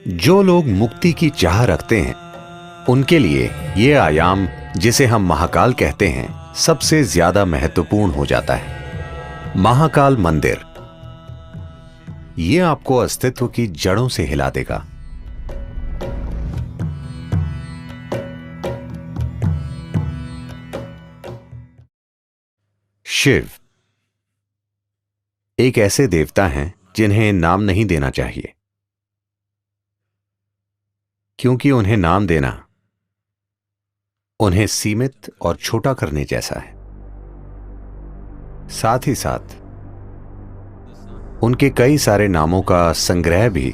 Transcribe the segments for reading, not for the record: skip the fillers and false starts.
जो लोग मुक्ति की चाह रखते हैं उनके लिए ये आयाम, जिसे हम महाकाल कहते हैं, सबसे ज्यादा महत्वपूर्ण हो जाता है। महाकाल मंदिर ये आपको अस्तित्व की जड़ों से हिला देगा। शिव एक ऐसे देवता हैं जिन्हें नाम नहीं देना चाहिए, क्योंकि उन्हें नाम देना उन्हें सीमित और छोटा करने जैसा है। साथ ही साथ उनके कई सारे नामों का संग्रह भी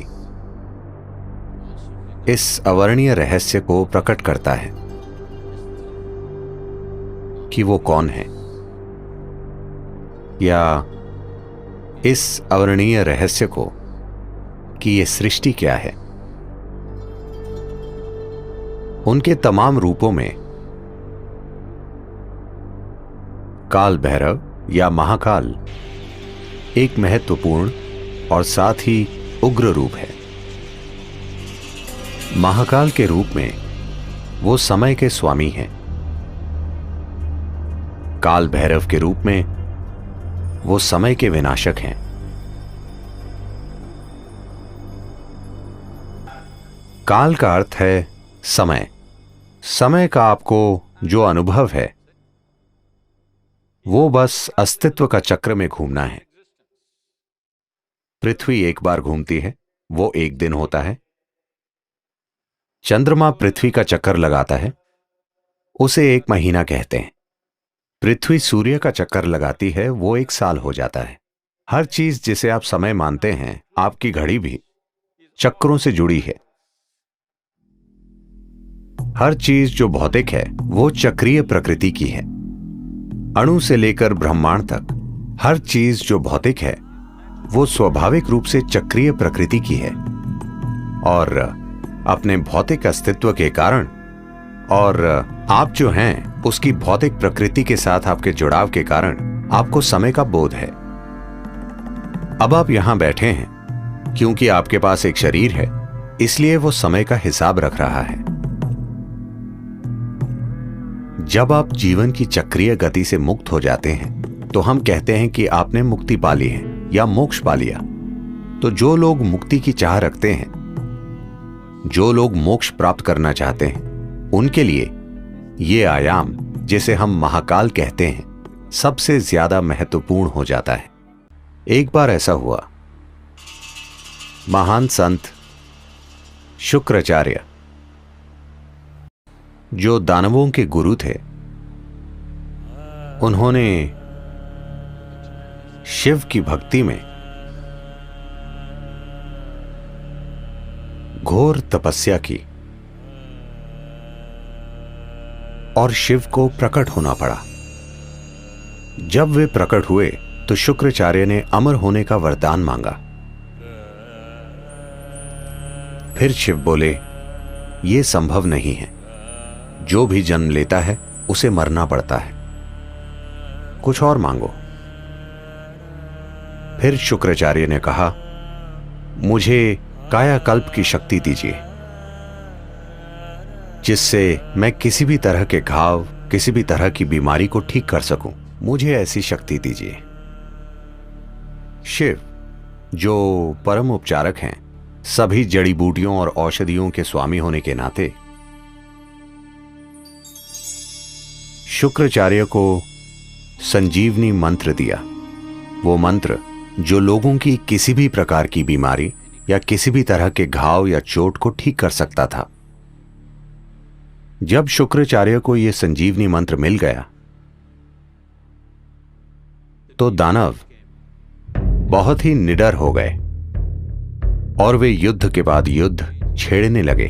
इस अवर्णीय रहस्य को प्रकट करता है कि वो कौन है, या इस अवर्णीय रहस्य को कि ये सृष्टि क्या है। उनके तमाम रूपों में काल भैरव या महाकाल एक महत्वपूर्ण और साथ ही उग्र रूप है। महाकाल के रूप में वो समय के स्वामी हैं। काल भैरव के रूप में वो समय के विनाशक हैं। काल का अर्थ है समय। समय का आपको जो अनुभव है वो बस अस्तित्व का चक्र में घूमना है। पृथ्वी एक बार घूमती है, वो एक दिन होता है। चंद्रमा पृथ्वी का चक्कर लगाता है, उसे एक महीना कहते हैं। पृथ्वी सूर्य का चक्कर लगाती है, वो एक साल हो जाता है। हर चीज जिसे आप समय मानते हैं, आपकी घड़ी भी चक्रों से जुड़ी है। हर चीज जो भौतिक है वो चक्रीय प्रकृति की है। अणु से लेकर ब्रह्मांड तक हर चीज जो भौतिक है वो स्वाभाविक रूप से चक्रीय प्रकृति की है, और अपने भौतिक अस्तित्व के कारण और आप जो हैं उसकी भौतिक प्रकृति के साथ आपके जुड़ाव के कारण आपको समय का बोध है। अब आप यहां बैठे हैं क्योंकि आपके पास एक शरीर है, इसलिए वो समय का हिसाब रख रहा है। जब आप जीवन की चक्रीय गति से मुक्त हो जाते हैं तो हम कहते हैं कि आपने मुक्ति पा ली है या मोक्ष पा लिया। तो जो लोग मुक्ति की चाह रखते हैं, जो लोग मोक्ष प्राप्त करना चाहते हैं, उनके लिए ये आयाम, जिसे हम महाकाल कहते हैं, सबसे ज्यादा महत्वपूर्ण हो जाता है। एक बार ऐसा हुआ, महान संत शुक्राचार्य, जो दानवों के गुरु थे, उन्होंने शिव की भक्ति में घोर तपस्या की और शिव को प्रकट होना पड़ा। जब वे प्रकट हुए तो शुक्राचार्य ने अमर होने का वरदान मांगा। फिर शिव बोले, यह संभव नहीं है, जो भी जन्म लेता है उसे मरना पड़ता है, कुछ और मांगो। फिर शुक्राचार्य ने कहा, मुझे कायाकल्प की शक्ति दीजिए, जिससे मैं किसी भी तरह के घाव, किसी भी तरह की बीमारी को ठीक कर सकूं। मुझे ऐसी शक्ति दीजिए। शिव, जो परम उपचारक हैं, सभी जड़ी बूटियों और औषधियों के स्वामी होने के नाते, शुक्राचार्य को संजीवनी मंत्र दिया। वो मंत्र जो लोगों की किसी भी प्रकार की बीमारी या किसी भी तरह के घाव या चोट को ठीक कर सकता था। जब शुक्राचार्य को यह संजीवनी मंत्र मिल गया तो दानव बहुत ही निडर हो गए और वे युद्ध के बाद युद्ध छेड़ने लगे।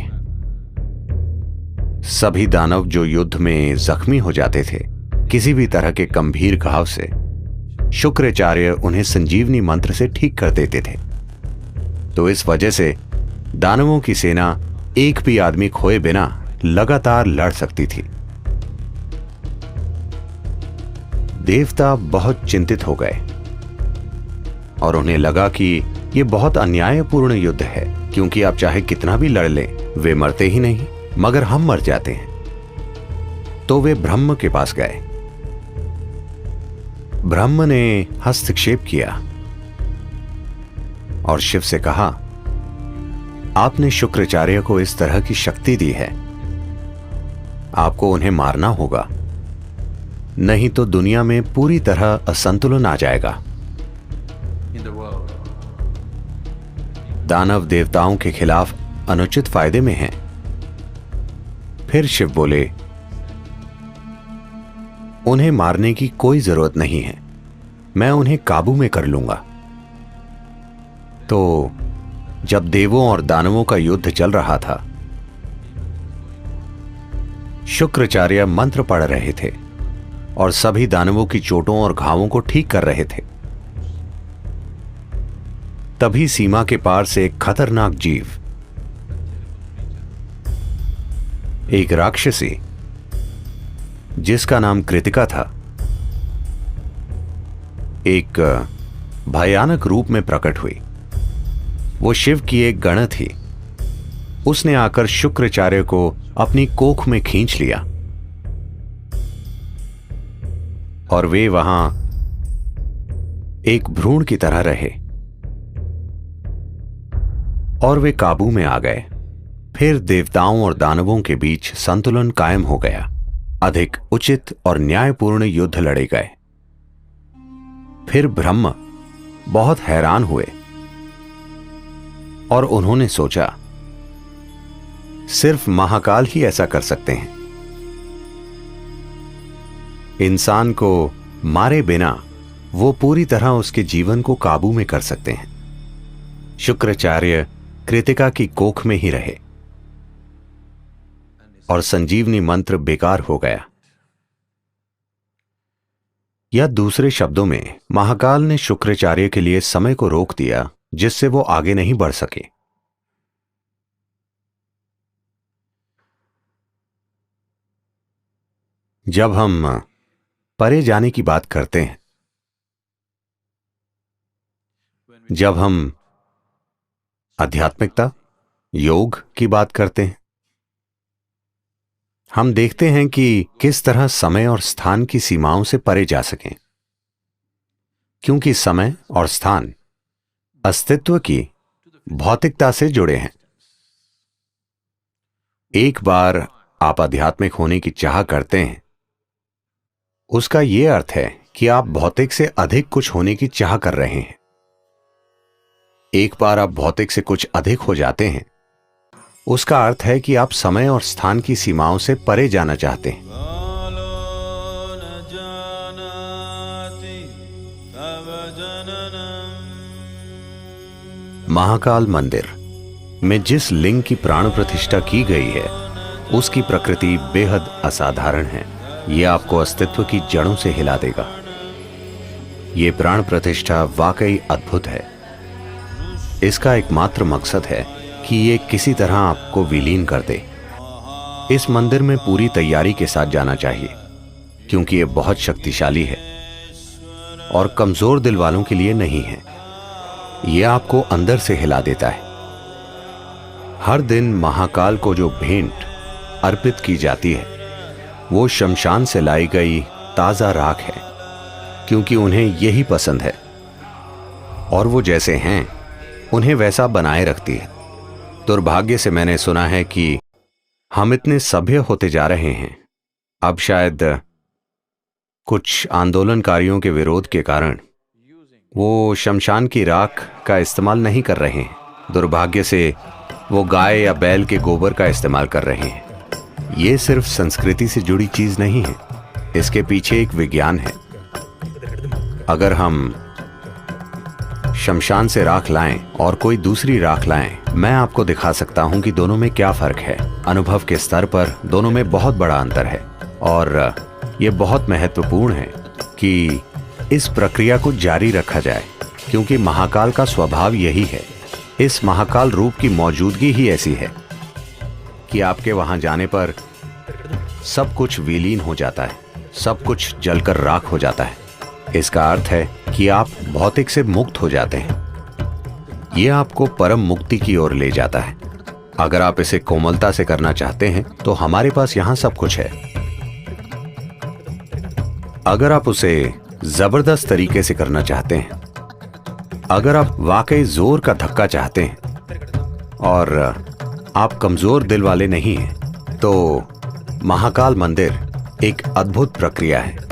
सभी दानव जो युद्ध में जख्मी हो जाते थे, किसी भी तरह के गंभीर घाव से, शुक्राचार्य उन्हें संजीवनी मंत्र से ठीक कर देते थे। तो इस वजह से दानवों की सेना एक भी आदमी खोए बिना लगातार लड़ सकती थी। देवता बहुत चिंतित हो गए और उन्हें लगा कि यह बहुत अन्यायपूर्ण युद्ध है। क्योंकि आप चाहे कितना भी लड़ लें, वे मरते ही नहीं, मगर हम मर जाते हैं। तो वे ब्रह्म के पास गए। ब्रह्म ने हस्तक्षेप किया और शिव से कहा, आपने शुक्राचार्य को इस तरह की शक्ति दी है, आपको उन्हें मारना होगा, नहीं तो दुनिया में पूरी तरह असंतुलन आ जाएगा। दानव देवताओं के खिलाफ अनुचित फायदे में हैं। फिर शिव बोले, उन्हें मारने की कोई जरूरत नहीं है, मैं उन्हें काबू में कर लूंगा। तो जब देवों और दानवों का युद्ध चल रहा था, शुक्राचार्य मंत्र पढ़ रहे थे और सभी दानवों की चोटों और घावों को ठीक कर रहे थे। तभी सीमा के पार से एक खतरनाक जीव, एक राक्षसी जिसका नाम कृतिका था, एक भयानक रूप में प्रकट हुई। वो शिव की एक गण थी। उसने आकर शुक्राचार्य को अपनी कोख में खींच लिया और वे वहां एक भ्रूण की तरह रहे और वे काबू में आ गए। फिर देवताओं और दानवों के बीच संतुलन कायम हो गया। अधिक उचित और न्यायपूर्ण युद्ध लड़े गए। फिर ब्रह्म बहुत हैरान हुए और उन्होंने सोचा, सिर्फ महाकाल ही ऐसा कर सकते हैं। इंसान को मारे बिना वो पूरी तरह उसके जीवन को काबू में कर सकते हैं। शुक्राचार्य कृतिका की कोख में ही रहे और संजीवनी मंत्र बेकार हो गया। या दूसरे शब्दों में, महाकाल ने शुक्राचार्य के लिए समय को रोक दिया, जिससे वो आगे नहीं बढ़ सके। जब हम परे जाने की बात करते हैं, जब हम आध्यात्मिकता, योग की बात करते हैं, हम देखते हैं कि किस तरह समय और स्थान की सीमाओं से परे जा सकें, क्योंकि समय और स्थान अस्तित्व की भौतिकता से जुड़े हैं। एक बार आप आध्यात्मिक होने की चाह करते हैं, उसका यह अर्थ है कि आप भौतिक से अधिक कुछ होने की चाह कर रहे हैं। एक बार आप भौतिक से कुछ अधिक हो जाते हैं, उसका अर्थ है कि आप समय और स्थान की सीमाओं से परे जाना चाहते हैं। महाकाल मंदिर में जिस लिंग की प्राण प्रतिष्ठा की गई है, उसकी प्रकृति बेहद असाधारण है। यह आपको अस्तित्व की जड़ों से हिला देगा। यह प्राण प्रतिष्ठा वाकई अद्भुत है। इसका एकमात्र मकसद है कि ये किसी तरह आपको विलीन कर दे। इस मंदिर में पूरी तैयारी के साथ जाना चाहिए, क्योंकि ये बहुत शक्तिशाली है और कमजोर दिल वालों के लिए नहीं है। यह आपको अंदर से हिला देता है। हर दिन महाकाल को जो भेंट अर्पित की जाती है, वो शमशान से लाई गई ताजा राख है, क्योंकि उन्हें यही पसंद है और वो जैसे हैं उन्हें वैसा बनाए रखती है। दुर्भाग्य से मैंने सुना है कि हम इतने सभ्य होते जा रहे हैं, अब शायद कुछ आंदोलनकारियों के विरोध के कारण वो शमशान की राख का इस्तेमाल नहीं कर रहे हैं। दुर्भाग्य से वो गाय या बैल के गोबर का इस्तेमाल कर रहे हैं। ये सिर्फ संस्कृति से जुड़ी चीज नहीं है, इसके पीछे एक विज्ञान है। अगर हम शमशान से राख लाएं और कोई दूसरी राख लाएं, मैं आपको दिखा सकता हूं कि दोनों में क्या फर्क है। अनुभव के स्तर पर दोनों में बहुत बड़ा अंतर है और यह बहुत महत्वपूर्ण है कि इस प्रक्रिया को जारी रखा जाए, क्योंकि महाकाल का स्वभाव यही है। इस महाकाल रूप की मौजूदगी ही ऐसी है कि आपके वहां जाने पर सब कुछ विलीन हो जाता है, सब कुछ जलकर राख हो जाता है। इसका अर्थ है कि आप भौतिक से मुक्त हो जाते हैं। ये आपको परम मुक्ति की ओर ले जाता है। अगर आप इसे कोमलता से करना चाहते हैं तो हमारे पास यहां सब कुछ है। अगर आप उसे जबरदस्त तरीके से करना चाहते हैं, अगर आप वाकई जोर का धक्का चाहते हैं और आप कमजोर दिल वाले नहीं हैं, तो महाकाल मंदिर एक अद्भुत प्रक्रिया है।